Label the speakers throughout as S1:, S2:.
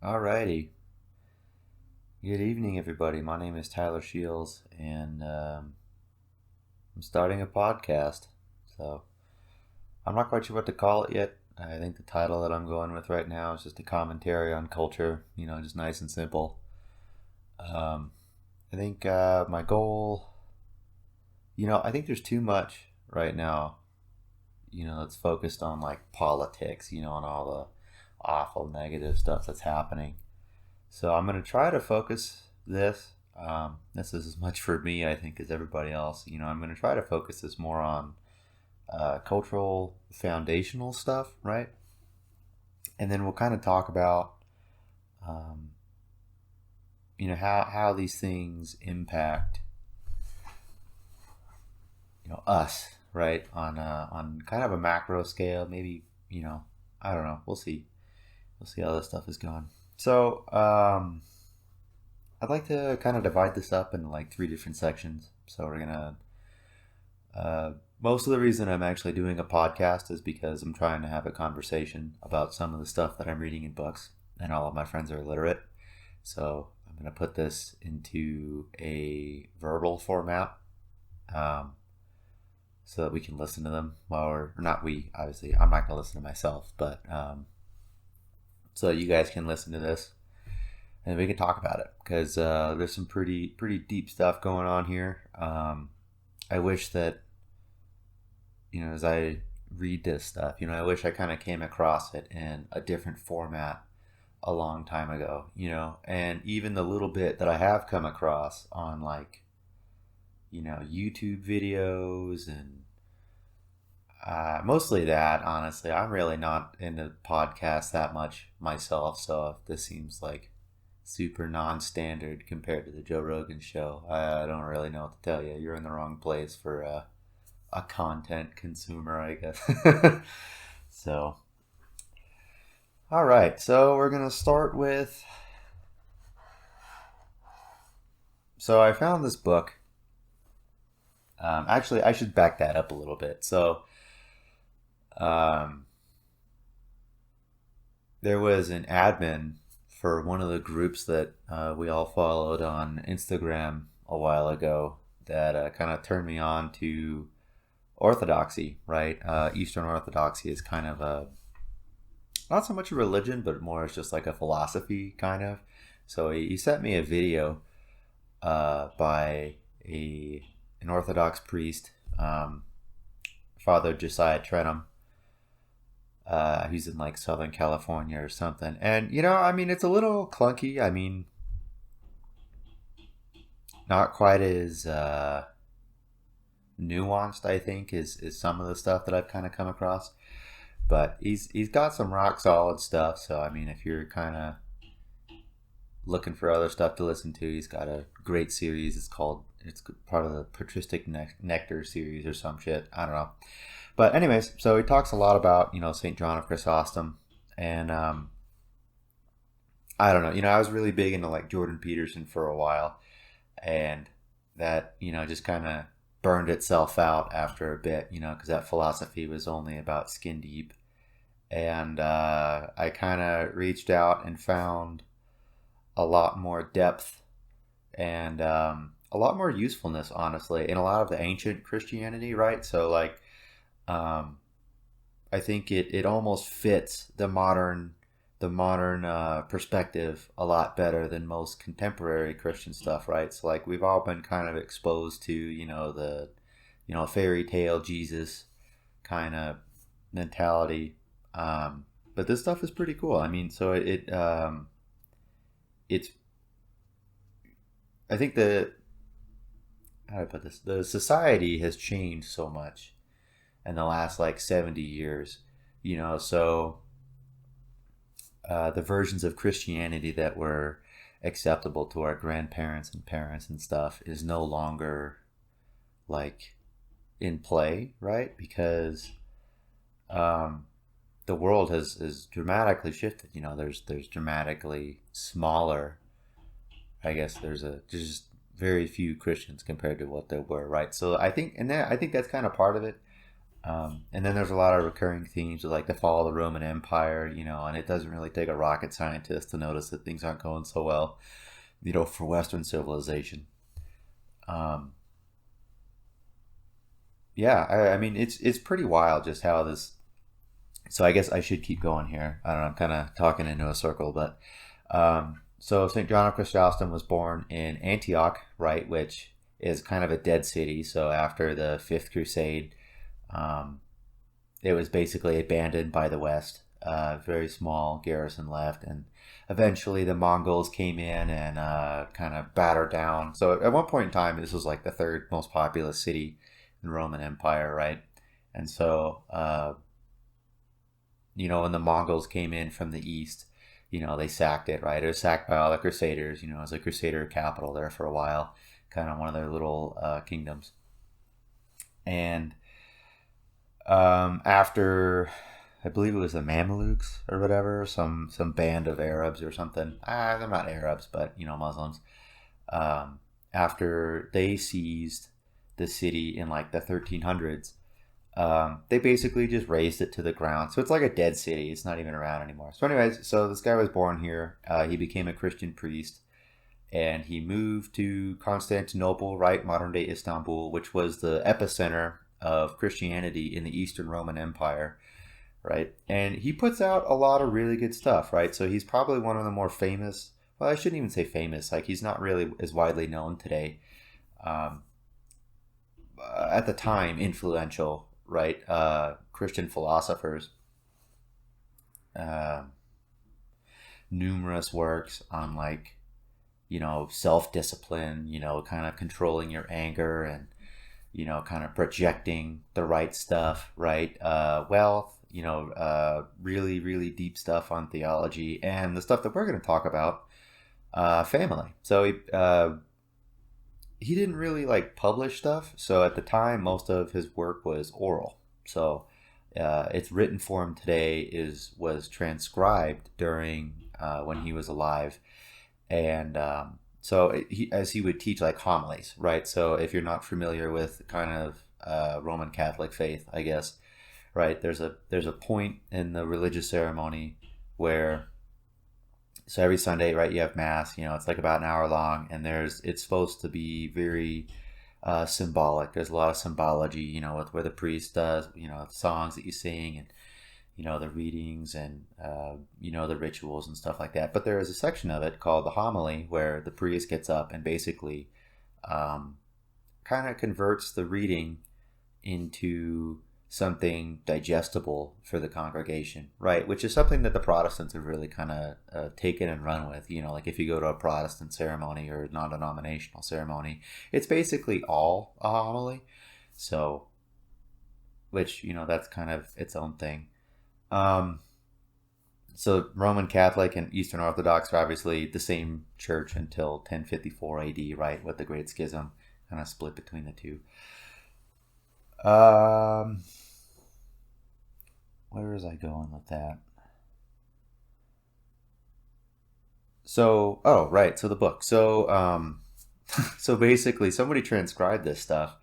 S1: Alrighty. Good evening, everybody. My name is Tyler Shields, and I'm starting a podcast. So I'm not quite sure what to call it yet. I think the title that I'm going with right now is just a commentary on culture. Just nice and simple. Um, I think my goal. I think there's too much right now. That's focused on like politics. And all the awful negative stuff that's happening. So I'm going to try to focus this. This is as much for me, I think, as everybody else. I'm going to try to focus this more on cultural foundational stuff, right? And then we'll kind of talk about, um, how these things impact, us, right? On kind of a macro scale, maybe. I don't know. We'll see. We'll see how this stuff is going. So, I'd like to kind of divide this up into like three different sections. So we're gonna. Most of the reason I'm actually doing a podcast is because I'm trying to have a conversation about some of the stuff that I'm reading in books, and all of my friends are illiterate. So I'm gonna put this into a verbal format, um, so that we can listen to them while or not we. Obviously, I'm not gonna listen to myself, but so you guys can listen to this and we can talk about it because there's some pretty deep stuff going on here. I wish that as I read this stuff, I wish I kind of came across it in a different format a long time ago. And even the little bit that I have come across on like YouTube videos and mostly that, honestly. I'm really not into podcasts that much myself, so if this seems like super non-standard compared to the Joe Rogan show, I don't really know what to tell you. You're in the wrong place for a content consumer, I guess. So, all right. So we're gonna start with. So I found this book. Actually, I should back that up a little bit. So, um, there was an admin for one of the groups that we all followed on Instagram a while ago that kind of turned me on to orthodoxy, right? Eastern Orthodoxy is kind of a not so much a religion, but more as just like a philosophy, kind of. So he sent me a video by an Orthodox priest, Father Josiah Trenum. He's in like Southern California or something. And, I mean, it's a little clunky. I mean, not quite as nuanced, I think, is some of the stuff that I've kind of come across. But he's got some rock solid stuff. So, I mean, if you're kind of looking for other stuff to listen to, he's got a great series. It's part of the Patristic Nectar series or some shit. I don't know. But anyways, so he talks a lot about, St. John of Chrysostom. And I don't know, I was really big into like Jordan Peterson for a while. And that, just kind of burned itself out after a bit, because that philosophy was only about skin deep. And I kind of reached out and found a lot more depth and a lot more usefulness, honestly, in a lot of the ancient Christianity, right? So, like, I think it almost fits the modern perspective a lot better than most contemporary Christian stuff, right? So like we've all been kind of exposed to the fairy tale Jesus kind of mentality, but this stuff is pretty cool. I mean, so it's I think how do I put this? The society has changed so much in the last like 70 years, so the versions of Christianity that were acceptable to our grandparents and parents and stuff is no longer like in play, right? Because the world has dramatically shifted. There's dramatically smaller. I guess there's just very few Christians compared to what there were, right? So I think that's kind of part of it. And then there's a lot of recurring themes of like the fall of the Roman Empire, and it doesn't really take a rocket scientist to notice that things aren't going so well, for Western civilization. Um, yeah, I mean, it's pretty wild just how this. So I guess I should keep going here. I don't know, I'm kind of talking into a circle, but so St. John of Chrysostym was born in Antioch, right, which is kind of a dead city. So after the Fifth Crusade, um, it was basically abandoned by the West. Very small garrison left, and eventually the Mongols came in and kind of battered down. So at one point in time, this was like the third most populous city in the Roman Empire, right? And so, when the Mongols came in from the east, they sacked it, right? It was sacked by all the Crusaders. It was a Crusader capital there for a while, kind of one of their little kingdoms. And after, I believe it was the Mamelukes or whatever, some band of Arabs or something. They're not Arabs, but Muslims. After they seized the city in like the 1300s, they basically just razed it to the ground. So it's like a dead city. It's not even around anymore. So anyways, so this guy was born here. He became a Christian priest, and he moved to Constantinople, right, modern day Istanbul, which was the epicenter of Christianity in the Eastern Roman Empire, right? And he puts out a lot of really good stuff, right? So he's probably one of the more famous. Well, I shouldn't even say famous. Like, he's not really as widely known today. Um, at the time, influential, right? Christian philosophers, uh, numerous works on like, self-discipline, kind of controlling your anger and, kind of projecting the right stuff, right? Wealth, really, really deep stuff on theology and the stuff that we're going to talk about, family. So he didn't really like publish stuff. So at the time, most of his work was oral. So its written form today was transcribed during when he was alive, and so as he would teach like homilies, right? So if you're not familiar with kind of Roman Catholic faith, I guess, right? There's a point in the religious ceremony where, so every Sunday, right, you have mass. It's like about an hour long, and it's supposed to be very symbolic. There's a lot of symbology, with where the priest does, the songs that you sing, and the readings, and the rituals and stuff like that. But there is a section of it called the homily where the priest gets up and basically kind of converts the reading into something digestible for the congregation, right? Which is something that the Protestants have really kind of taken and run with. Like if you go to a Protestant ceremony or non-denominational ceremony, it's basically all a homily. So, which, that's kind of its own thing. So Roman Catholic and Eastern Orthodox are obviously the same church until 1054 AD, right? With the Great Schism kind of split between the two. Where was I going with that? So, oh, right. So the book. So, so basically somebody transcribed this stuff,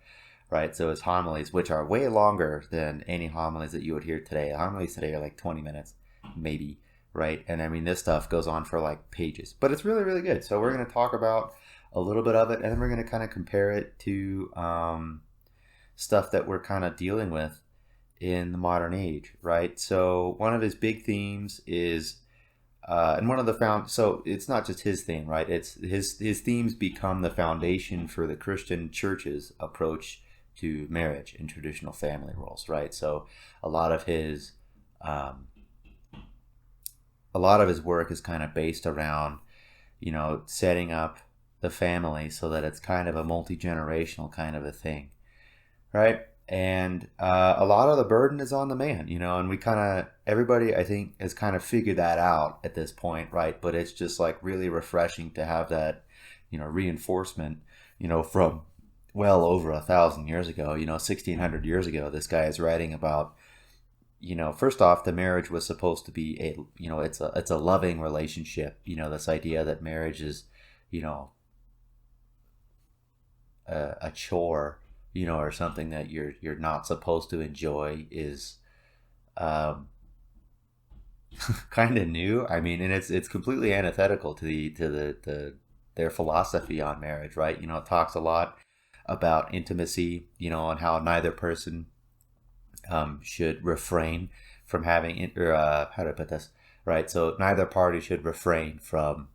S1: right? So it's homilies, which are way longer than any homilies that you would hear today. Homilies today are like 20 minutes, maybe, right? And I mean, this stuff goes on for like pages, but it's really, really good. So we're going to talk about a little bit of it, and then we're going to kind of compare it to stuff that we're kind of dealing with in the modern age, right? So one of his big themes is, and one of the so it's not just his theme, right? It's his themes become the foundation for the Christian church's approach to marriage and traditional family roles, right? So a lot of his work is kind of based around, setting up the family so that it's kind of a multi-generational kind of a thing, right? And a lot of the burden is on the man, and we kind of, everybody I think has kind of figured that out at this point, right? But it's just like really refreshing to have that, reinforcement, from well over 1,000 years ago, 1,600 years ago. This guy is writing about, first off, the marriage was supposed to be it's a loving relationship, this idea that marriage is, a chore or something that you're not supposed to enjoy is um, kind of new. I mean, and it's completely antithetical to the their philosophy on marriage, right? It talks a lot about intimacy, and how neither person should refrain from having, or how do I put this? Right. So neither party should refrain from,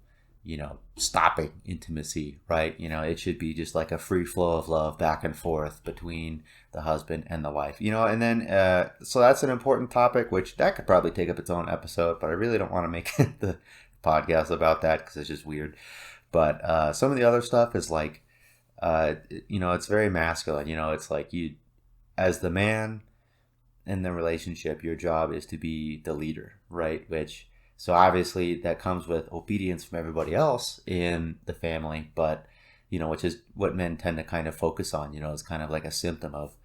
S1: stopping intimacy, right? It should be just like a free flow of love back and forth between the husband and the wife, and then, so that's an important topic, which that could probably take up its own episode, but I really don't want to make the podcast about that because it's just weird. But some of the other stuff is like, it's very masculine, it's like as the man in the relationship, your job is to be the leader, right? So obviously that comes with obedience from everybody else in the family, but, which is what men tend to kind of focus on, is kind of like a symptom of,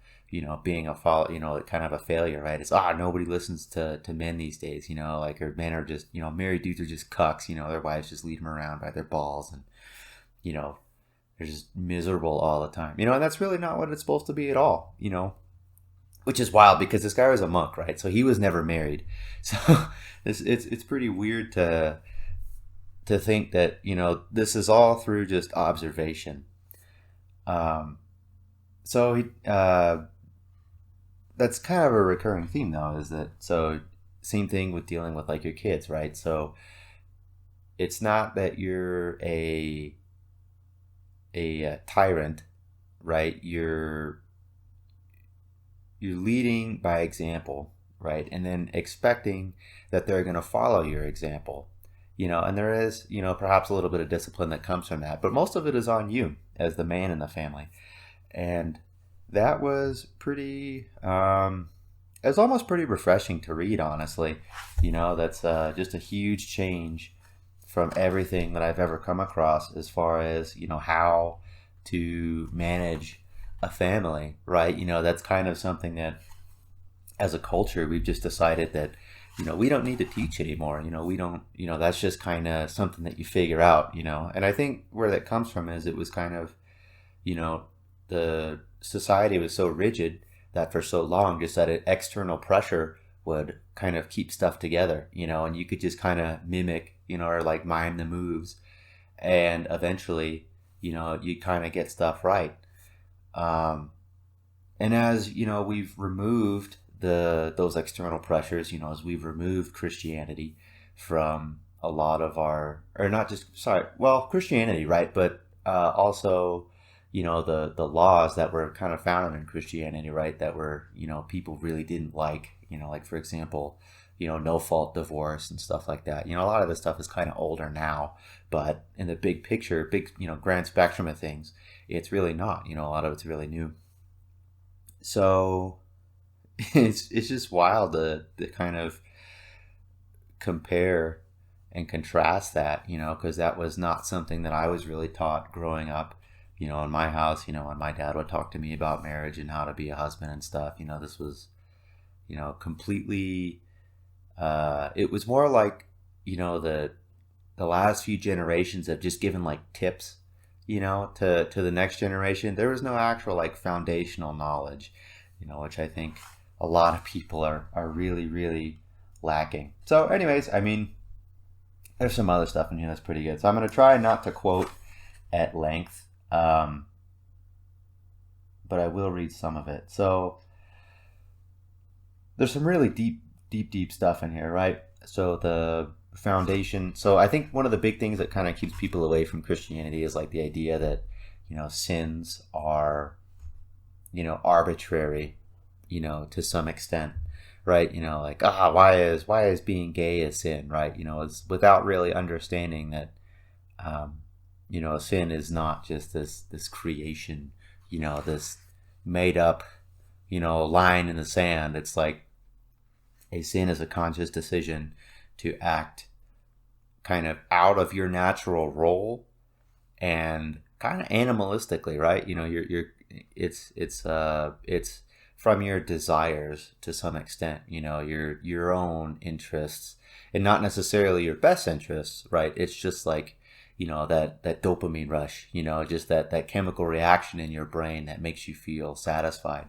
S1: being a fall, kind of a failure, right? It's, nobody listens to men these days, like, or men are just, married dudes are just cucks, their wives just lead them around by their balls and, they're just miserable all the time, and that's really not what it's supposed to be at all, which is wild because this guy was a monk, right? So he was never married. So it's pretty weird to think that, this is all through just observation. So that's kind of a recurring theme though, is that, so same thing with dealing with like your kids, right? So it's not that you're a tyrant, right? You're leading by example, right? And then expecting that they're going to follow your example, and there is, perhaps a little bit of discipline that comes from that, but most of it is on you as the man in the family. And that was pretty, it was almost pretty refreshing to read, honestly. That's just a huge change from everything that I've ever come across as far as, how to manage a family, right? That's kind of something that as a culture we've just decided that, we don't need to teach anymore. We don't, that's just kind of something that you figure out, and I think where that comes from is it was kind of, the society was so rigid that for so long just that external pressure would kind of keep stuff together, and you could just kind of mimic, or like mime the moves, and eventually, you kind of get stuff right. And as we've removed those external pressures, as we've removed Christianity from a lot of our, or not just, sorry, well, Christianity, right? But also, the laws that were kind of founded in Christianity, right? That were, people really didn't like, like for example, no fault divorce and stuff like that. A lot of this stuff is kind of older now, but in the big picture, grand spectrum of things, it's really not, a lot of it's really new. So it's just wild to kind of compare and contrast that, because that was not something that I was really taught growing up, in my house, when my dad would talk to me about marriage and how to be a husband and stuff, this was, completely, it was more like, the last few generations have just given like tips, to the next generation. There was no actual like foundational knowledge, which I think a lot of people are really, really lacking. So anyways, I mean, there's some other stuff in here that's pretty good. So I'm going to try not to quote at length, but I will read some of it. So there's some really deep stuff in here, right? So the foundation. So I think one of the big things that kind of keeps people away from Christianity is like the idea that, sins are, arbitrary, to some extent, right? Like, why is being gay a sin, right? It's without really understanding that, sin is not just this creation, this made up, line in the sand. It's like a sin is a conscious decision to act kind of out of your natural role and kind of animalistically, right? It's from your desires to some extent, your own interests, and not necessarily your best interests, right? It's just like that dopamine rush, just that chemical reaction in your brain that makes you feel satisfied.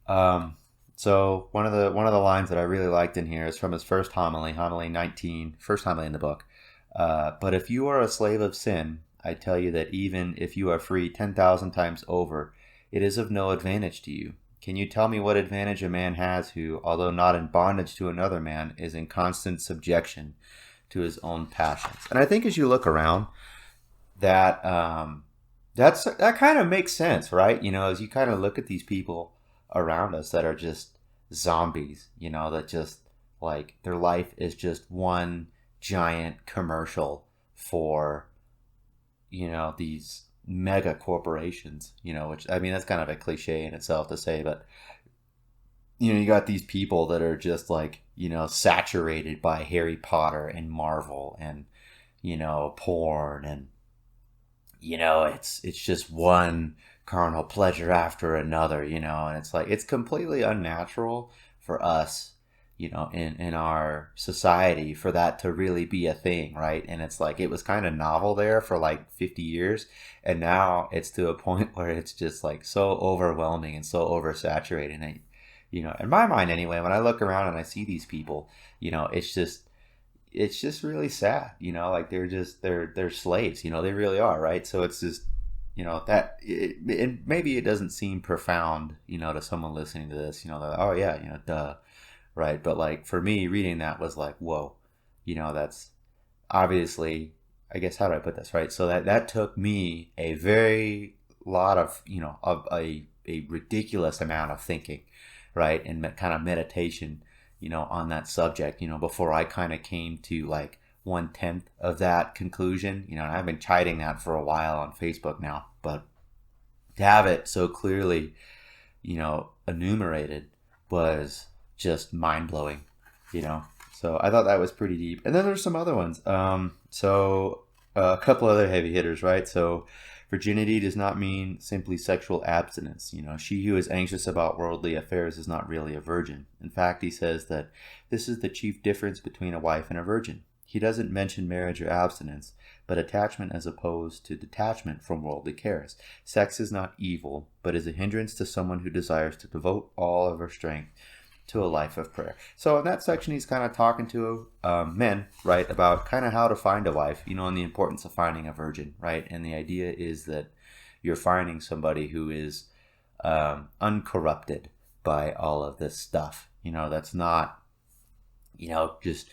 S1: So one of the lines that I really liked in here is from his first homily, homily 19, first homily in the book. But if you are a slave of sin, I tell you that even if you are free 10,000 times over, it is of no advantage to you. Can you tell me what advantage a man has who, although not in bondage to another man, is in constant subjection to his own passions? And I think as you look around, that kind of makes sense, right? As you kind of look at these people around us that are just zombies, that just like their life is just one giant commercial for, these mega corporations, which, I mean, that's kind of a cliche in itself to say, but you got these people that are just like, saturated by Harry Potter and Marvel and, porn and, it's just one carnal pleasure after another, and it's like, it's completely unnatural for us, in our society for that to really be a thing, right? And it's like, it was kind of novel there for like 50 years. And now it's to a point where it's just like so overwhelming and so oversaturated. And, in my mind anyway, when I look around and I see these people, it's just really sad, like they're slaves, they really are, right? So it's just, maybe it doesn't seem profound, to someone listening to this, they're like, oh yeah, duh. Right. But like for me, reading that was like, whoa, that's obviously, I guess, how do I put this? Right. So that took me a very lot of, of a ridiculous amount of thinking, right. And kind of meditation, on that subject, before I kind of came to like 1/10 of that conclusion, and I've been chiding that for a while on Facebook now, but to have it so clearly, enumerated was just mind-blowing, so I thought that was pretty deep. And then there's some other ones, so a couple other heavy hitters, right? So virginity does not mean simply sexual abstinence. She who is anxious about worldly affairs is not really a virgin. In fact, he says that this is the chief difference between a wife and a virgin. He doesn't mention marriage or abstinence, but attachment as opposed to detachment from worldly cares. Sex is not evil, but is a hindrance to someone who desires to devote all of her strength to a life of prayer. So in that section, he's kind of talking to men, right, about kind of how to find a wife, and the importance of finding a virgin, right? And the idea is that you're finding somebody who is uncorrupted by all of this stuff, that's not, just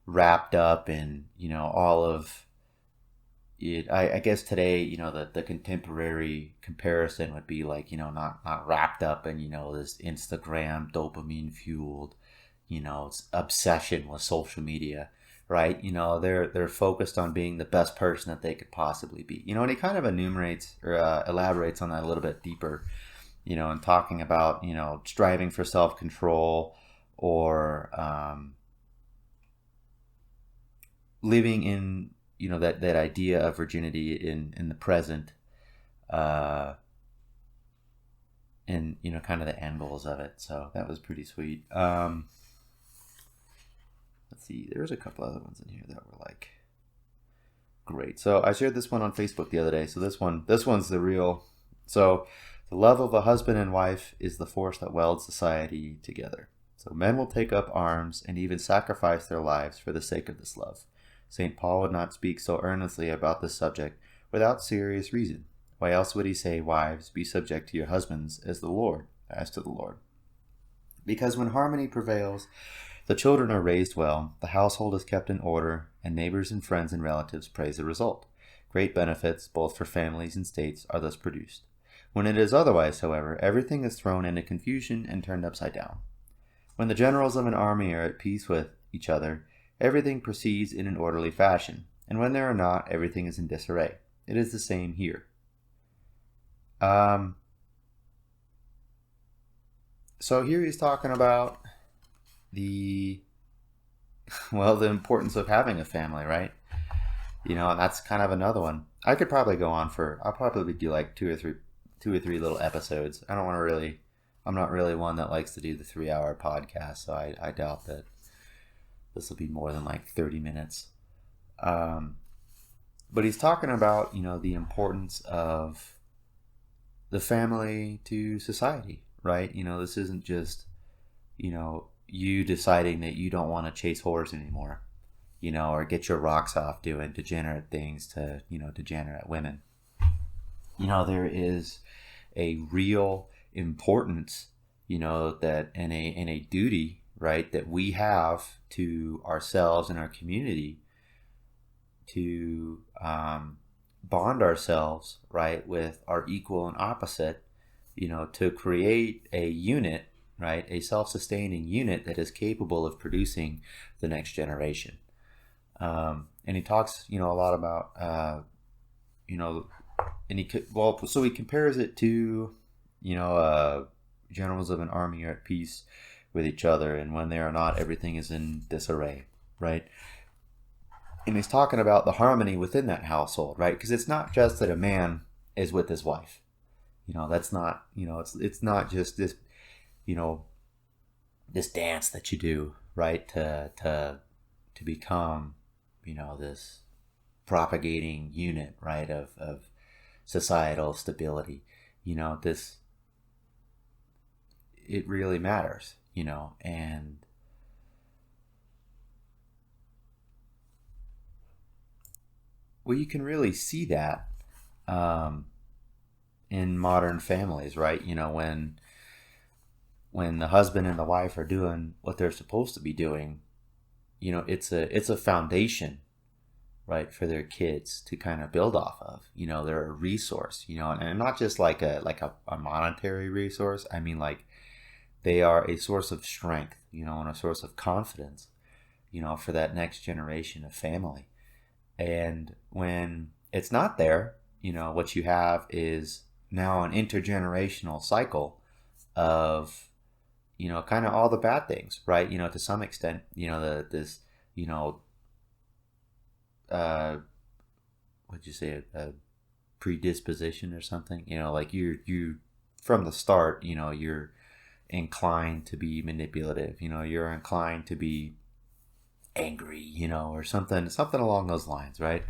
S1: wrapped up in, all of it. I guess today, the contemporary comparison would be like, not wrapped up in, this Instagram dopamine fueled, obsession with social media, right? They're focused on being the best person that they could possibly be, and he kind of enumerates or elaborates on that a little bit deeper, and talking about, striving for self-control or living in, that idea of virginity in the present, and, kind of the end goals of it. So that was pretty sweet. Let's see, there's a couple other ones in here that were like great. So I shared this one on Facebook the other day. So this one's the real. So the love of a husband and wife is the force that welds society together. So men will take up arms and even sacrifice their lives for the sake of this love. St. Paul would not speak so earnestly about this subject without serious reason. Why else would he say, wives, be subject to your husbands as to the Lord? Because when harmony prevails, the children are raised well, the household is kept in order, and neighbors and friends and relatives praise the result. Great benefits, both for families and states, are thus produced. When it is otherwise, however, everything is thrown into confusion and turned upside down. When the generals of an army are at peace with each other, everything proceeds in an orderly fashion, and when they are not, everything is in disarray. It is the same here. So here he's talking about the importance of having a family, right? And that's kind of another one. I could probably go on I'll probably do like two or three little episodes. I'm not really one that likes to do the 3-hour podcast, so I doubt that this will be more than like 30 minutes. but he's talking about, the importance of the family to society, right? This isn't just, you deciding that you don't want to chase whores anymore, or get your rocks off doing degenerate things to, degenerate women. There is a real importance, that in a duty, right, that we have to ourselves and our community to bond ourselves, right, with our equal and opposite, to create a unit, right, a self-sustaining unit that is capable of producing the next generation. And he talks, a lot about, and so he compares it to, generals of an army are at peace with each other, and when they are not, everything is in disarray, right? And he's talking about the harmony within that household, right? Because it's not just that a man is with his wife. That's not, it's not just this, this dance that you do, right? To become, this propagating unit, right? Of societal stability. This, it really matters, and well, you can really see that in modern families, right? When the husband and the wife are doing what they're supposed to be doing, it's a foundation, right, for their kids to kind of build off of. They're a resource, and not just like a monetary resource. I mean, like, they are a source of strength, and a source of confidence, for that next generation of family. And when it's not there, what you have is now an intergenerational cycle of, kind of all the bad things, right? To some extent, this, what'd you say, a predisposition or something, like you from the start, you're inclined to be manipulative, you're inclined to be angry, or something along those lines, right?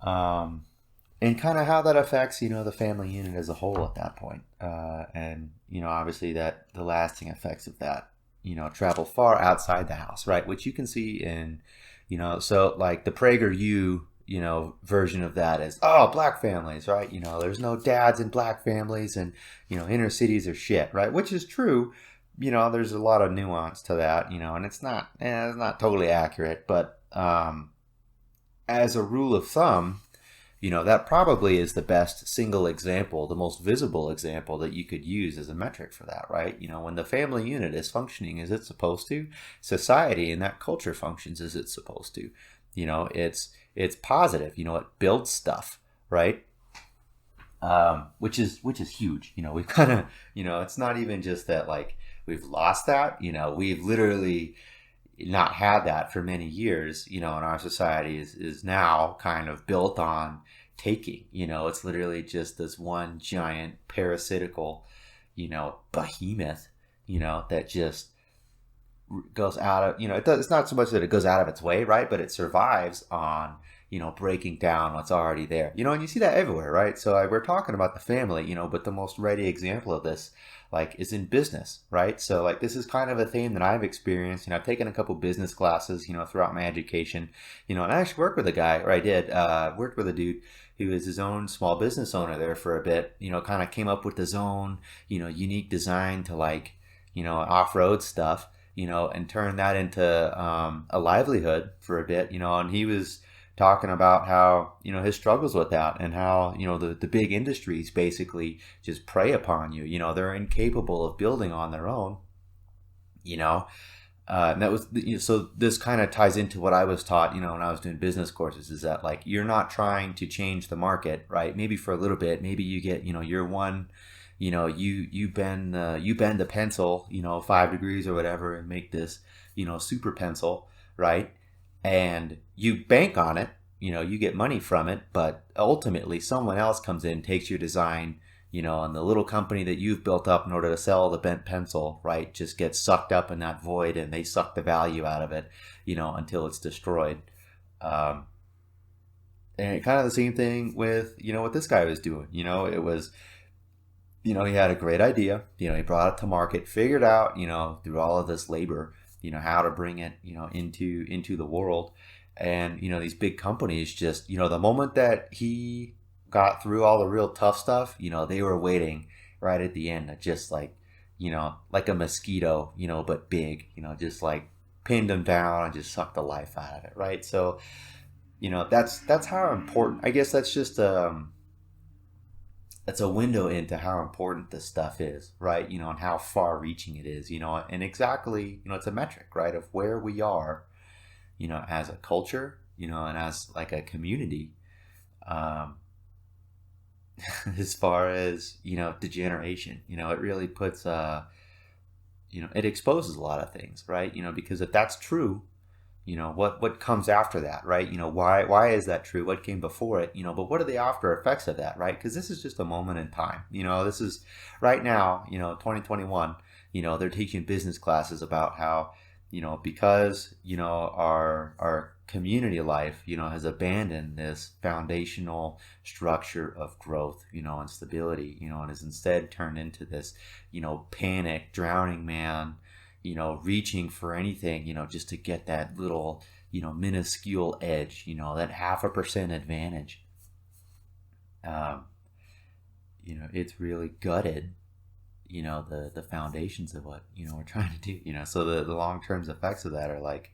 S1: And kind of how that affects, the family unit as a whole at that point. And, obviously that the lasting effects of that, travel far outside the house, right? Which you can see in, so like the PragerU, version of that is, oh, black families, right? There's no dads in black families, and, inner cities are shit, right? Which is true. There's a lot of nuance to that, and it's not totally accurate, but as a rule of thumb, that probably is the best single example, the most visible example that you could use as a metric for that, right? When the family unit is functioning as it's supposed to, society and that culture functions as it's supposed to. It's positive. It builds stuff, right? Which is huge. We've kind of, it's not even just that like we've lost that. We've literally not had that for many years. And our society is now kind of built on taking. It's literally just this one giant parasitical, behemoth, that just goes out of, it's not so much that it goes out of its way, right? But it survives on, breaking down what's already there, and you see that everywhere, right? So we're talking about the family, but the most ready example of this, like, is in business, right? So like, this is kind of a theme that I've experienced. I've taken a couple business classes, throughout my education, and I actually worked with a guy, or I did, worked with a dude who was his own small business owner there for a bit, kind of came up with his own, unique design to like, off-road stuff, and turned that into a livelihood for a bit, and he was talking about how, his struggles with that, and how, the big industries basically just prey upon you. They're incapable of building on their own, and that was, so this kind of ties into what I was taught, when I was doing business courses, is that like, you're not trying to change the market, right? Maybe for a little bit, maybe you get, you're one, you bend the pencil, 5 degrees or whatever, and make this, super pencil, right? And you bank on it, you get money from it, but ultimately someone else comes in, takes your design, and the little company that you've built up in order to sell the bent pencil, right, just gets sucked up in that void, and they suck the value out of it, until it's destroyed. And And kind of the same thing with, what this guy was doing. It was, he had a great idea. He brought it to market, figured out, through all of this labor, how to bring it, into the world. And, these big companies just, the moment that he got through all the real tough stuff, they were waiting right at the end, just like a mosquito, but big, just like pinned him down and just sucked the life out of it. Right. So, that's how important, I guess that's just, it's a window into how important this stuff is, right? And how far reaching it is, and exactly, it's a metric, right? Of where we are, as a culture, and as like a community, um, as far as, degeneration, it really puts, it exposes a lot of things, right? Because if that's true, what comes after that, right? Why is that true? What came before it? But what are the after effects of that, right? Because this is just a moment in time. This is right now, 2021, they're teaching business classes about how, because, our community life, has abandoned this foundational structure of growth, and stability, and has instead turned into this, panic, drowning man, reaching for anything, just to get that little, minuscule edge, that 0.5% advantage. It's really gutted, the foundations of what, we're trying to do, so the long-term effects of that are like,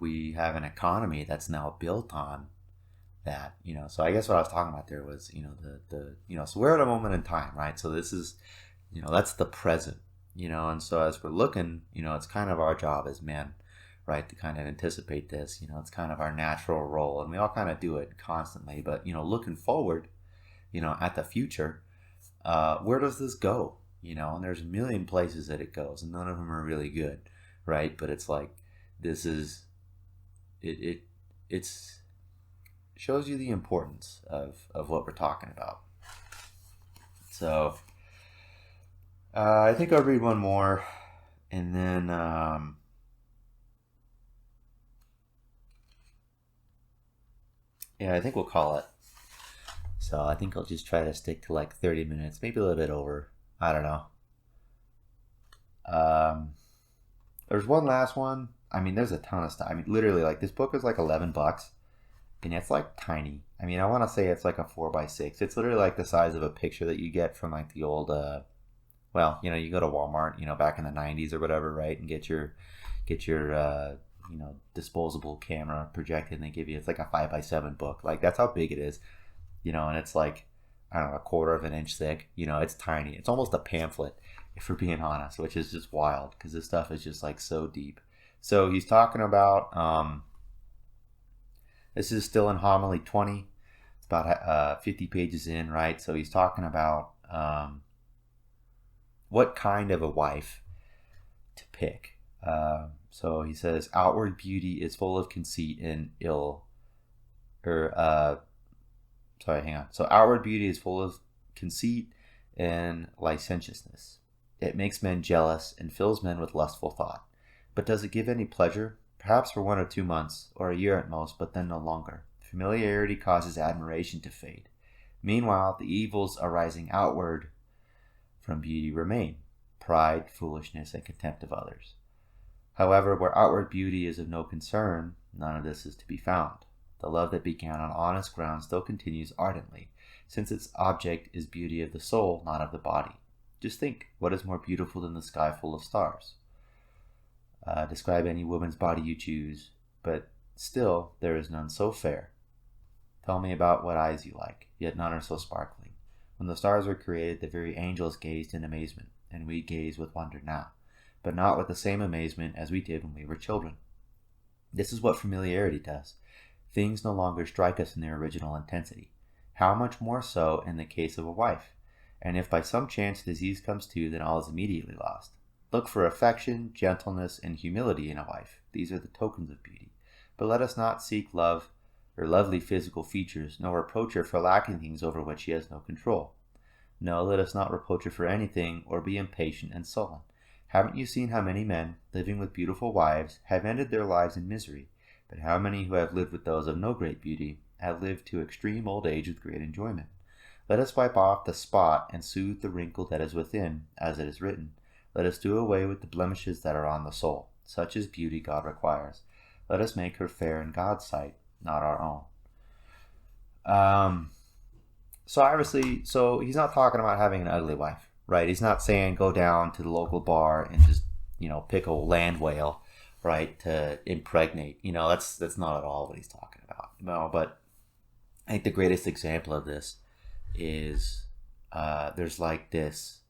S1: we have an economy that's now built on that, so I guess what I was talking about there was, so we're at a moment in time, right? So this is, that's the present. And so as we're looking, it's kind of our job as men, right, to kind of anticipate this. It's kind of our natural role, and we all kind of do it constantly. But, looking forward, at the future, where does this go? And there's a million places that it goes, and none of them are really good, right? But it's like, this is, it's shows you the importance of what we're talking about. So, I think I'll read one more, and then yeah, I think we'll call it. So I think I'll just try to stick to like 30 minutes, maybe a little bit over. I don't know. There's one last one. I mean, there's a ton of stuff. I mean, literally, like this book is like $11, and it's like tiny. I mean, I want to say it's like a 4x6. It's literally like the size of a picture that you get from like the old. Well, you go to Walmart, back in the 90s or whatever, right? And get your disposable camera projected, and they give you, it's like a 5x7 book. Like, that's how big it is, and it's like, I don't know, 1/4 of an inch thick. It's tiny. It's almost a pamphlet, if we're being honest, which is just wild because this stuff is just like so deep. So he's talking about, this is still in homily 20. It's about 50 pages in, right? So he's talking about, what kind of a wife to pick. So he says, outward beauty is full of conceit and So outward beauty is full of conceit and licentiousness. It makes men jealous and fills men with lustful thought. But does it give any pleasure? Perhaps for 1 or 2 months, or a year at most, but then no longer. Familiarity causes admiration to fade. Meanwhile, the evils arising outward from beauty remain: pride, foolishness, and contempt of others. However, where outward beauty is of no concern, none of this is to be found. The love that began on honest ground still continues ardently, since its object is beauty of the soul, not of the body. Just think, what is more beautiful than the sky full of stars? Describe any woman's body you choose, but still there is none so fair. Tell me about what eyes you like, yet none are so sparkling. When the stars were created, the very angels gazed in amazement, and we gaze with wonder now, but not with the same amazement as we did when we were children. This is what familiarity does. Things no longer strike us in their original intensity. How much more so in the case of a wife? And if by some chance disease comes too, then all is immediately lost. Look for affection, gentleness, and humility in a wife. These are the tokens of beauty. But let us not seek love or lovely physical features, nor reproach her for lacking things over which she has no control. No, let us not reproach her for anything, or be impatient and sullen. Haven't you seen how many men, living with beautiful wives, have ended their lives in misery? But how many who have lived with those of no great beauty have lived to extreme old age with great enjoyment. Let us wipe off the spot and soothe the wrinkle that is within, as it is written. Let us do away with the blemishes that are on the soul. Such is beauty God requires. Let us make her fair in God's sight, not our own. So he's not talking about having an ugly wife, right? He's not saying go down to the local bar and just, pick a land whale, right, to impregnate. That's not at all what he's talking about. But I think the greatest example of this is there's like this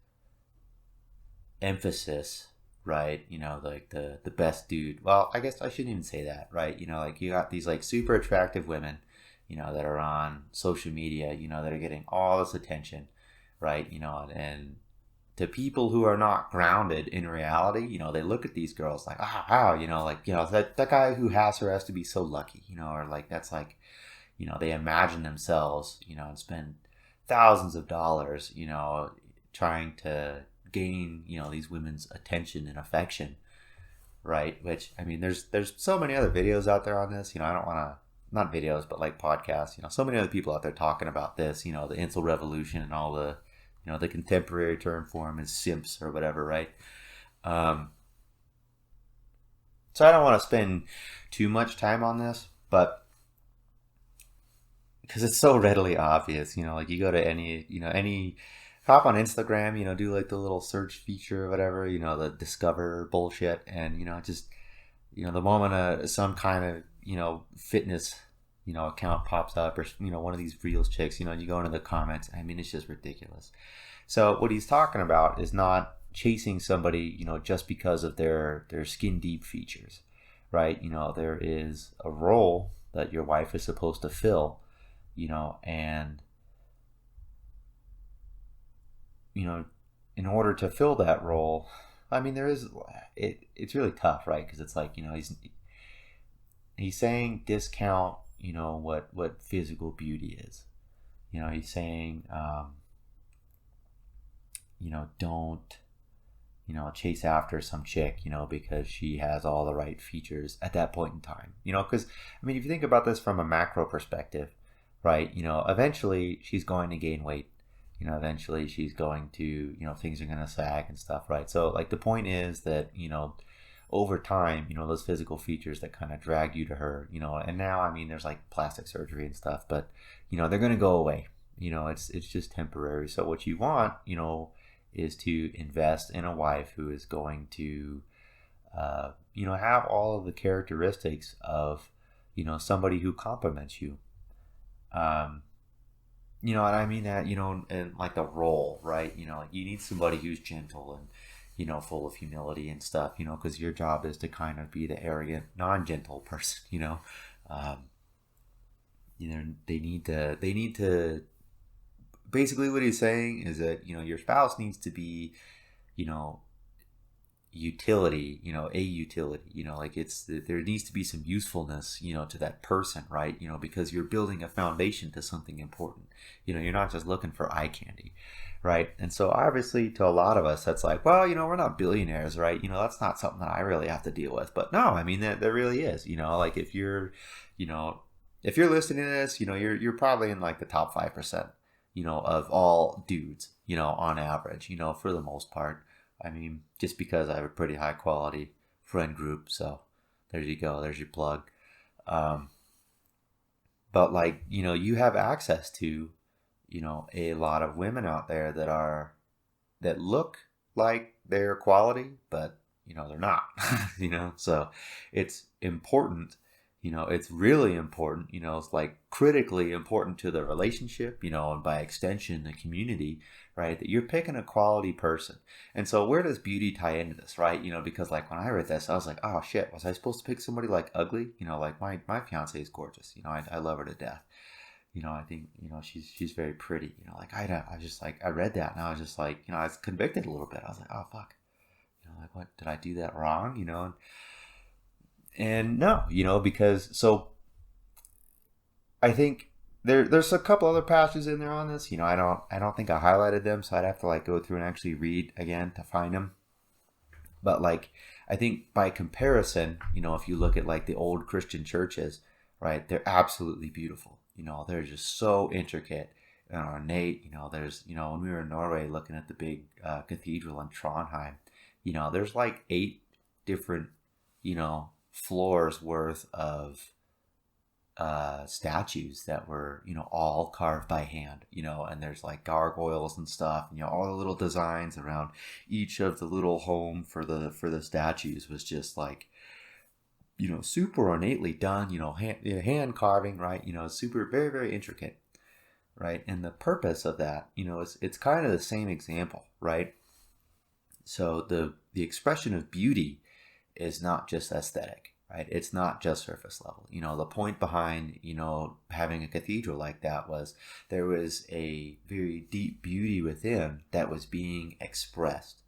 S1: emphasis, right? Like the best dude. Well, I guess I shouldn't even say that, right? Like you got these like super attractive women, that are on social media, that are getting all this attention, right? And to people who are not grounded in reality, they look at these girls like, wow, that guy who has her has to be so lucky, or like that's like, they imagine themselves, and spend thousands of dollars, trying to gain, these women's attention and affection, right? Which, I mean, there's so many other videos out there on this, I don't want to, not videos, but like podcasts, so many other people out there talking about this, the incel revolution and all the, the contemporary term for them is simps or whatever, right? So I don't want to spend too much time on this, but because it's so readily obvious, like you go to any hop on Instagram, do like the little search feature or whatever, the discover bullshit, and just the moment some kind of fitness account pops up, or one of these reels chicks, you go into the comments, I mean, it's just ridiculous. So what he's talking about is not chasing somebody just because of their skin deep features, right? There is a role that your wife is supposed to fill, and in order to fill that role, I mean, it's really tough, right? Because it's like, he's saying discount, what physical beauty is. He's saying, don't, chase after some chick, because she has all the right features at that point in time. Because, I mean, if you think about this from a macro perspective, right, eventually she's going to gain weight. Eventually she's going to, things are going to sag and stuff, right? So, like, the point is that, over time, those physical features that kind of drag you to her, and now, I mean, there's like plastic surgery and stuff, but, they're going to go away. It's just temporary. So what you want, is to invest in a wife who is going to, have all of the characteristics of, somebody who compliments you. And I mean that, and like the role, right? Like you need somebody who's gentle and, full of humility and stuff, because your job is to kind of be the arrogant, non-gentle person, they need to, basically what he's saying is that, your spouse needs to be, utility, a utility, like there needs to be some usefulness, to that person, right? Because you're building a foundation to something important, you're not just looking for eye candy, right? And so obviously to a lot of us, that's like, well, we're not billionaires, right? That's not something that I really have to deal with. But no, I mean, there really is, like if you're listening to this, you're probably in like the top 5%, of all dudes, on average, for the most part. I mean, just because I have a pretty high quality friend group, so there you go, there's your plug. But like, you have access to, a lot of women out there that look like they're quality, but, they're not, so it's important, it's really important, it's like critically important to the relationship, and by extension, the community, right? That you're picking a quality person. And so where does beauty tie into this, right? Because like when I read this, I was like, oh shit, was I supposed to pick somebody like ugly? Like my fiance is gorgeous, I love her to death. I think, she's very pretty, like I was just like, I read that and I was just like, I was convicted a little bit. I was like, oh fuck, like what, did I do that wrong? And no, because so I think there's a couple other passages in there on this. I don't think I highlighted them, so I'd have to like go through and actually read again to find them. But like I think by comparison, if you look at like the old Christian churches, right, they're absolutely beautiful. they're just so intricate and ornate. There's, when we were in Norway looking at the big cathedral in Trondheim, there's like 8 different, floors worth of statues that were, all carved by hand, and there's like gargoyles and stuff, all the little designs around each of the little home for the statues was just like, super ornately done, hand carving, right? Super, very, very intricate, right? And the purpose of that, it's kind of the same example, right? So the expression of beauty is not just aesthetic, right? It's not just surface level. The point behind, having a cathedral like that was there was a very deep beauty within that was being expressed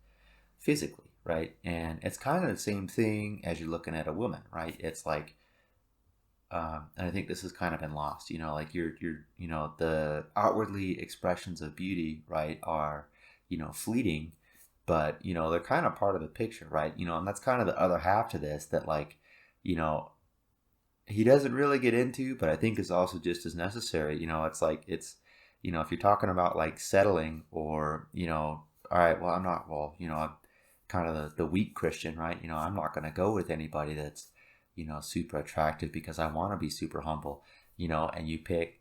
S1: physically, right? And it's kind of the same thing as you're looking at a woman, right? It's like, and I think this has kind of been lost, like you're, the outwardly expressions of beauty, right, are, fleeting, but, they're kind of part of the picture, right? And that's kind of the other half to this that, like, he doesn't really get into, but I think is also just as necessary. It's like, it's, if you're talking about like settling or, all right, well, I'm not, well, I'm kind of the weak Christian, right? I'm not going to go with anybody that's, super attractive because I want to be super humble, and you pick,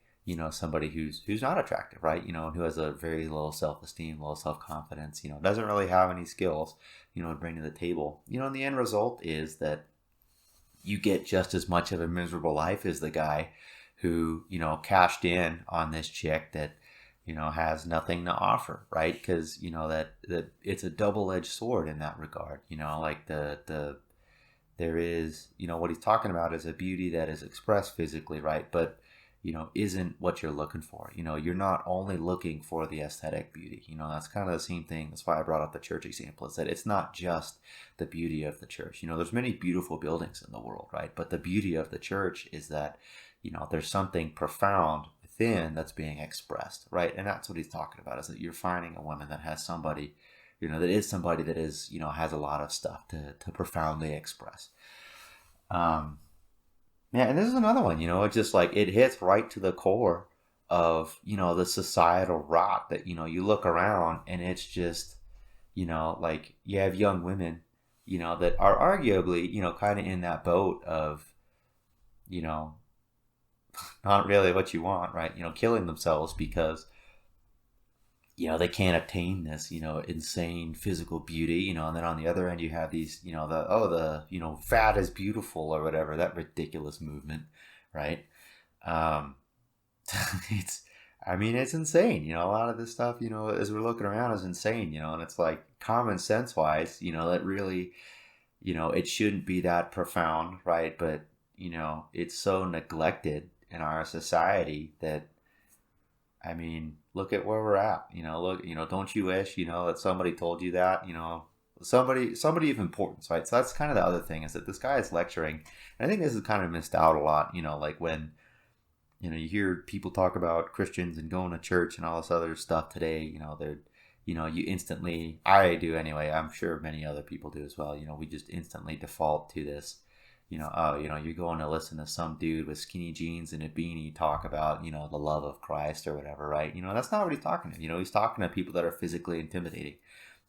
S1: somebody who's not attractive, right? And who has a very low self-esteem, low self-confidence, doesn't really have any skills, to bring to the table, and the end result is that you get just as much of a miserable life as the guy who, cashed in on this chick that, has nothing to offer, right? Because, that it's a double-edged sword in that regard, like there is, what he's talking about is a beauty that is expressed physically, right? But, isn't what you're looking for. You're not only looking for the aesthetic beauty. That's kind of the same thing. That's why I brought up the church example, is that it's not just the beauty of the church. There's many beautiful buildings in the world, right? But the beauty of the church is that, there's something profound within that's being expressed, right? And that's what he's talking about, is that you're finding a woman that has somebody, that is somebody that is, has a lot of stuff to profoundly express. Yeah, and this is another one, it's just like it hits right to the core of, the societal rot that, you look around and it's just, like you have young women, that are arguably, kind of in that boat of, not really what you want, right? Killing themselves because, they can't obtain this, insane physical beauty, and then on the other end you have these, fat is beautiful or whatever, that ridiculous movement, right? It's insane, a lot of this stuff, as we're looking around is insane, and it's like common sense wise, that really, it shouldn't be that profound, right? But, it's so neglected in our society that, look at where we're at, look, don't you wish, that somebody told you that, somebody of importance, right? So that's kind of the other thing, is that this guy is lecturing. And I think this is kind of missed out a lot, like when, you hear people talk about Christians and going to church and all this other stuff today, they're, you instantly, I do anyway, I'm sure many other people do as well, we just instantly default to this, you're going to listen to some dude with skinny jeans and a beanie talk about, the love of Christ or whatever, right? That's not what he's talking to. He's talking to people that are physically intimidating,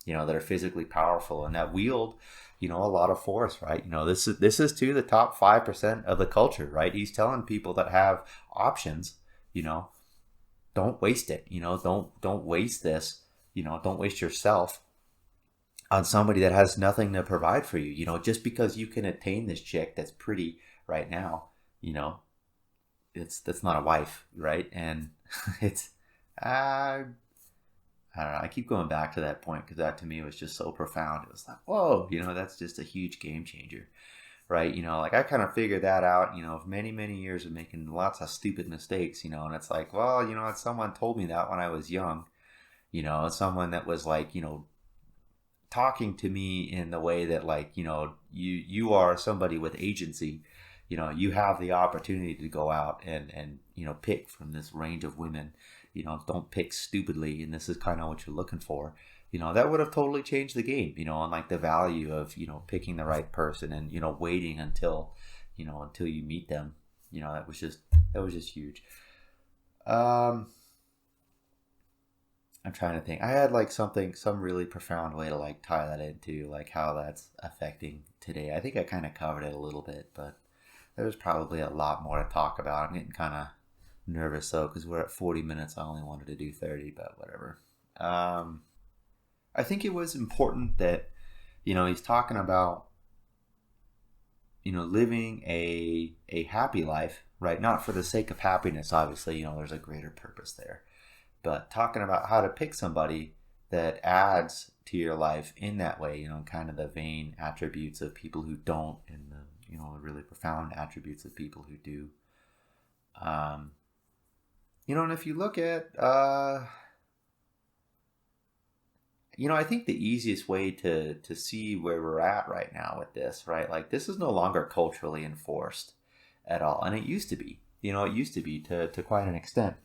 S1: that are physically powerful and that wield, a lot of force, right? This is to the top 5% of the culture, right? He's telling people that have options, don't waste it, don't waste this, don't waste yourself on somebody that has nothing to provide for you, just because you can attain this chick that's pretty right now, that's not a wife, right? And it's, I don't know, I keep going back to that point because that to me was just so profound. It was like, whoa, that's just a huge game changer, right? Like I kind of figured that out, many, many years of making lots of stupid mistakes, and it's like, well, someone told me that when I was young, someone that was like, talking to me in the way that, like, you are somebody with agency, you have the opportunity to go out and pick from this range of women, don't pick stupidly, and this is kind of what you're looking for, that would have totally changed the game, and like the value of, picking the right person and, waiting until, until you meet them, that was just huge. Um, I'm trying to think. I had like some really profound way to like tie that into like how that's affecting today. I think I kind of covered it a little bit, but there's probably a lot more to talk about. I'm getting kind of nervous though because we're at 40 minutes. I only wanted to do 30, but whatever. Um, I think it was important that he's talking about living a happy life, right? Not for the sake of happiness, obviously. There's a greater purpose there, but talking about how to pick somebody that adds to your life in that way, kind of the vain attributes of people who don't, and the really profound attributes of people who do. Um, and if you look at, I think the easiest way to see where we're at right now with this, right? Like this is no longer culturally enforced at all, and it used to be. It used to be to quite an extent.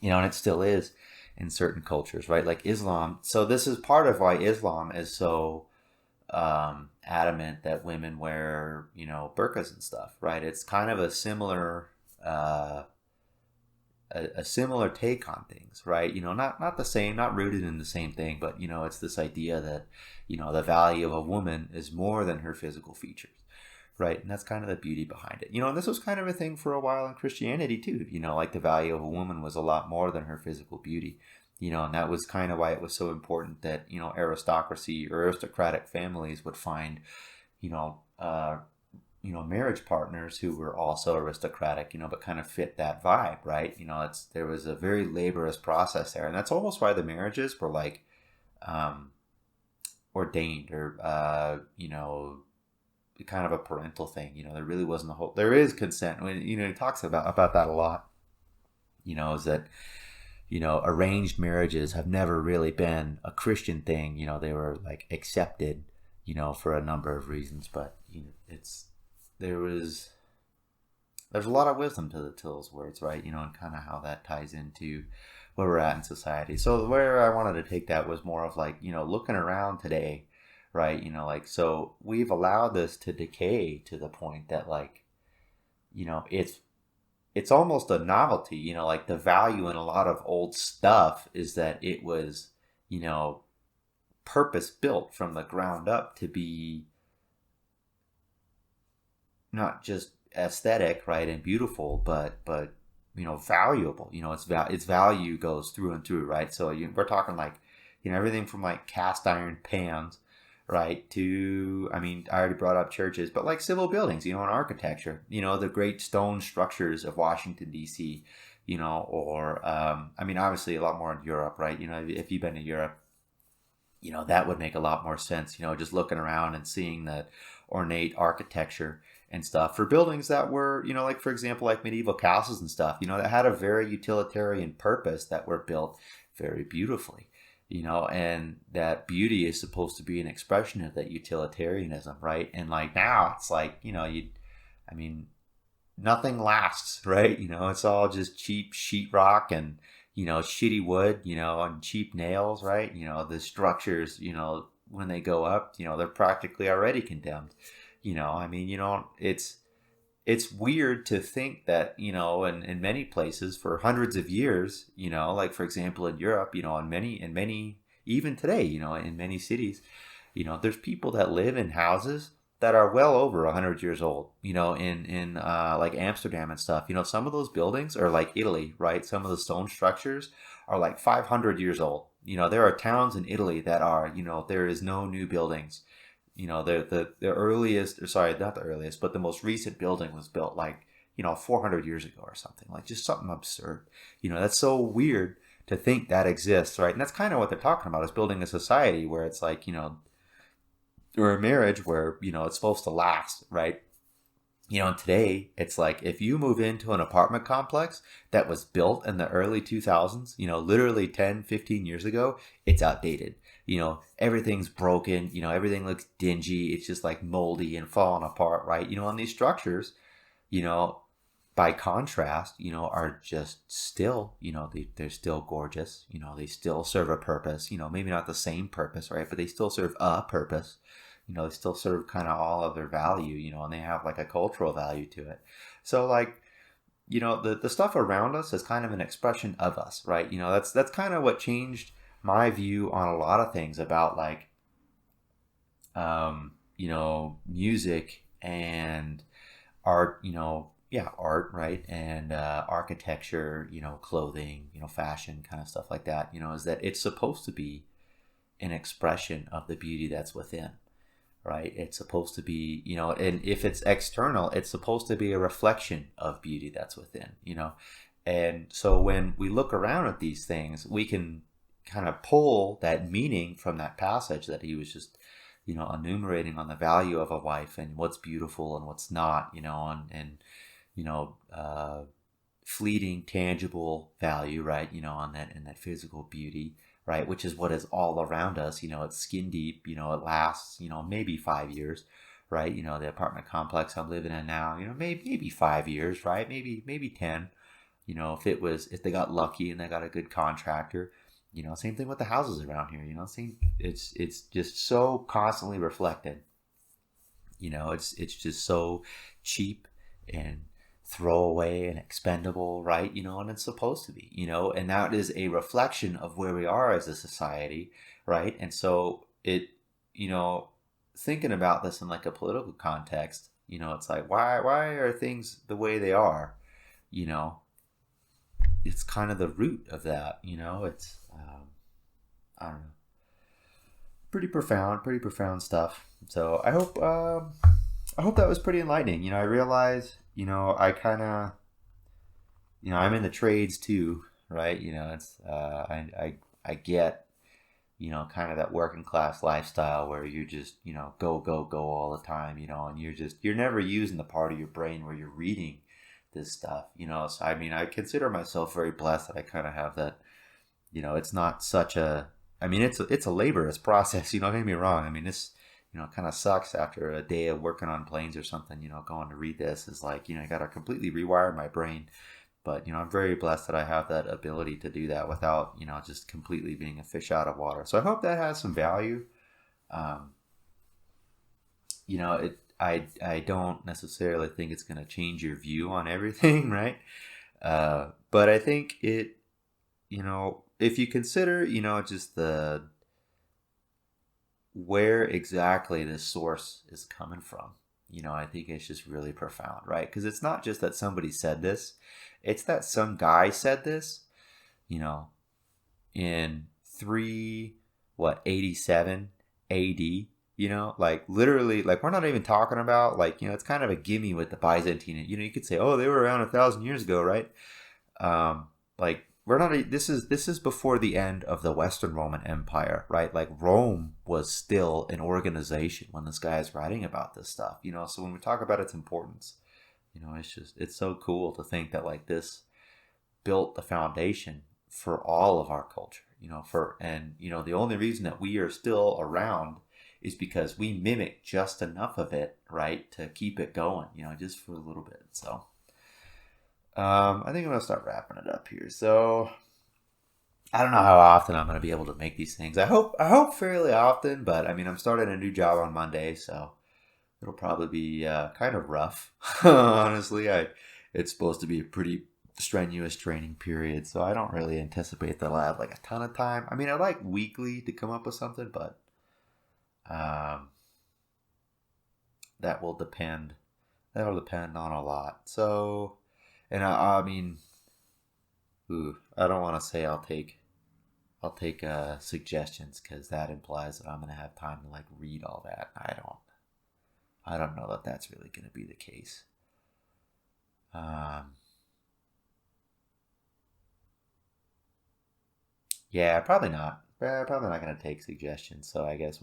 S1: And it still is in certain cultures, right? Like Islam. So this is part of why Islam is so adamant that women wear, burqas and stuff, right? It's kind of a similar a similar take on things, right? Not the same, not rooted in the same thing, but it's this idea that the value of a woman is more than her physical features, right? And that's kind of the beauty behind it. And this was kind of a thing for a while in Christianity too. Like the value of a woman was a lot more than her physical beauty. And that was kind of why it was so important that aristocracy or aristocratic families would find marriage partners who were also aristocratic, but kind of fit that vibe, right? There was a very laborious process there, and that's almost why the marriages were like ordained or kind of a parental thing. There really wasn't a whole. There is consent. When he talks about that a lot. Is that arranged marriages have never really been a Christian thing. They were like accepted, for a number of reasons, but there's a lot of wisdom to those words, right? And kind of how that ties into where we're at in society. So where I wanted to take that was more of like, looking around today, right? So we've allowed this to decay to the point that like, it's almost a novelty, like the value in a lot of old stuff is that it was, purpose built from the ground up to be not just aesthetic, right, and beautiful, but valuable. Its value goes through and through, right? So we're talking like everything from like cast iron pans, right, to I already brought up churches, but like civil buildings, and architecture, the great stone structures of Washington D.C., or obviously a lot more in Europe, right? If you've been to Europe, that would make a lot more sense, just looking around and seeing that ornate architecture and stuff for buildings that were, like for example, like medieval castles and stuff, that had a very utilitarian purpose that were built very beautifully, and that beauty is supposed to be an expression of that utilitarianism, right? And like now it's like, nothing lasts, right? It's all just cheap sheetrock and, shitty wood, and cheap nails, right? The structures, when they go up, they're practically already condemned. It's weird to think that, in many places for hundreds of years, like for example in Europe, in many, even today, in many cities, there's people that live in houses that are well over 100 years old, in like Amsterdam and stuff. Some of those buildings are like Italy, right? Some of the stone structures are like 500 years old. There are towns in Italy that are, there is no new buildings. The earliest, or sorry, not the earliest, but the most recent building was built like, 400 years ago or something, like just something absurd. That's so weird to think that exists, right? And that's kind of what they're talking about, is building a society where it's like, or a marriage where, it's supposed to last, right? And today it's like if you move into an apartment complex that was built in the early 2000s, literally 10, 15 years ago, it's outdated. Everything's broken, everything looks dingy. It's just like moldy and falling apart, right? And these structures, by contrast, are just still, they're still gorgeous. They still serve a purpose, maybe not the same purpose, right? But they still serve a purpose. They still serve kind of all of their value, and they have like a cultural value to it. So like, the stuff around us is kind of an expression of us, right? That's kind of what changed my view on a lot of things about like, music and art, yeah, art, right? And architecture, clothing, fashion, kind of stuff like that, is that it's supposed to be an expression of the beauty that's within, right? It's supposed to be, and if it's external, it's supposed to be a reflection of beauty that's within, And so when we look around at these things, we can kind of pull that meaning from that passage that he was just, enumerating on the value of a wife and what's beautiful and what's not, and fleeting, tangible value, right? On that, and that physical beauty, right? Which is what is all around us. It's skin deep. It lasts, maybe 5 years, right? The apartment complex I'm living in now, maybe 5 years, right? Maybe 10. If they got lucky and they got a good contractor. Same thing with the houses around here. It's just so constantly reflected. It's just so cheap and throwaway and expendable, right? And it's supposed to be, and that is a reflection of where we are as a society, right? And so thinking about this in like a political context, it's like why are things the way they are? It's kind of the root of that, it's I don't know, pretty profound stuff. So I hope that was pretty enlightening. I realize, I kind of, I'm in the trades too, right? It's I get, kind of that working class lifestyle where you just, go all the time, and you're never using the part of your brain where you're reading this stuff, so I consider myself very blessed that I kind of have that, it's not such a, it's a laborious process, don't get me wrong. This, kind of sucks after a day of working on planes or something, going to read this is like, I got to completely rewire my brain, but, I'm very blessed that I have that ability to do that without, just completely being a fish out of water. So I hope that has some value. I don't necessarily think it's going to change your view on everything, right? But I think it, if you consider, just where exactly this source is coming from, I think it's just really profound, right? Because it's not just that somebody said this, it's that some guy said this, in 87 AD. Like literally, like we're not even talking about like, it's kind of a gimme with the Byzantine. You could say, oh, they were around 1,000 years ago, right? Like we're not. This is before the end of the Western Roman Empire, right? Like Rome was still an organization when this guy is writing about this stuff. So when we talk about its importance, it's so cool to think that like this built the foundation for all of our culture. The only reason that we are still around is because we mimic just enough of it, right, to keep it going, just for a little bit. So I think I'm going to start wrapping it up here. So I don't know how often I'm going to be able to make these things. I hope fairly often, but I'm starting a new job on Monday, so it'll probably be kind of rough. Honestly, it's supposed to be a pretty strenuous training period, so I don't really anticipate that I'll have like a ton of time. I like weekly to come up with something, but that'll depend on a lot. So, and I don't want to say I'll take suggestions, because that implies that I'm going to have time to like read all that. I don't know that that's really going to be the case. Yeah, probably not. Probably not going to take suggestions. So I guess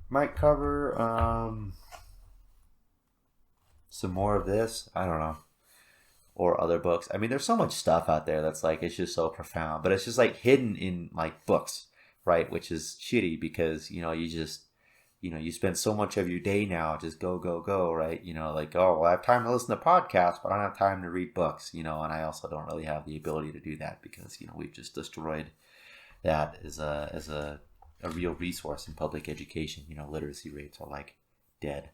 S1: might cover some more of this. I don't know. Or other books. There's so much stuff out there that's like, it's just so profound, but it's just like hidden in like books, right? Which is shitty because, you spend so much of your day now just go, right? Like, oh, well, I have time to listen to podcasts, but I don't have time to read books, and I also don't really have the ability to do that because, we've just destroyed that as a real resource in public education. Literacy rates are like dead.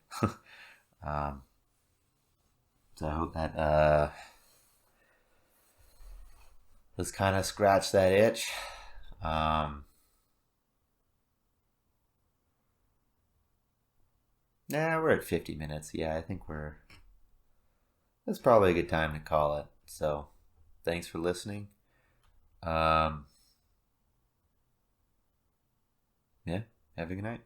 S1: So I hope that let's kind of scratch that itch. We're at 50 minutes. Yeah, I think that's probably a good time to call it. So thanks for listening. Um, yeah, have a good night.